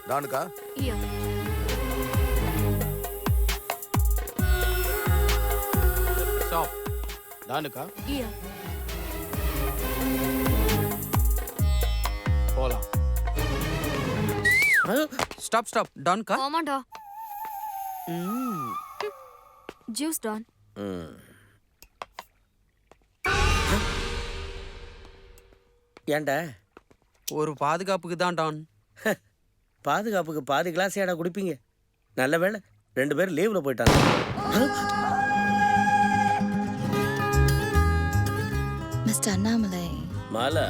டானுக்கா? Yeah. Stop. டானுக்கா? Yeah. போலாம். Stop stop. டான்கா? ஆமாண்டா. Juice done. ஏன்டா ஒரு பாதுகாப்புக்கு தான் டான். பாதுகாப்புக்கு பாதி கிளாஸ் ஏடா குடிப்பீங்க? நல்ல வேளை 2 பேரும் லீவ்ல போயிட்டாங்க. மிஸ்டர் அண்ணாமலை. மாலா,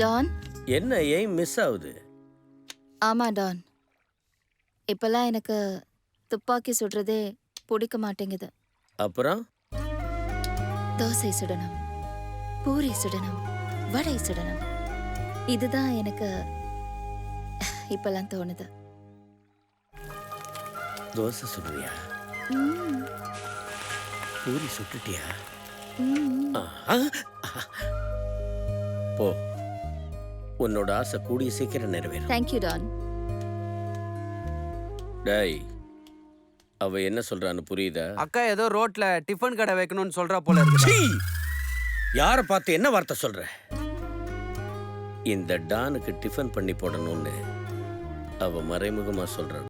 டான். என்ன ஏன் மிஸ் ஆகுது? ஆமா டான், இப்பெல்லாம் எனக்கு துப்பாக்கி சுடுறதே பிடிக்க மாட்டேங்குது. அப்புறம் தோசை சுடணும், பூரி சுடணும், வடை சுடணும். இதுதான் எனக்கு இப்பெல்லாம் தோணுது. தோசை சுடுறியா? பூரி சுட்டுட்டியா? ஆஹா. போ, உன்னோட ஆசை கூடிய சீக்கிரம் நிறைவேறும். Thank you Don. டேய், அவ என்ன சொல்றான்னு புரியுதா? அக்கா ஏதோ ரோட்ல டிஃபன் கடை வைக்கணும்னு சொல்றா போல இருக்கு. யார பார்த்து என்ன வார்த்தை சொல்ற? இந்த டானுக்கு டிஃபன் பண்ணி போடணும்னு அவ மறைமுகமா சொல்றான்.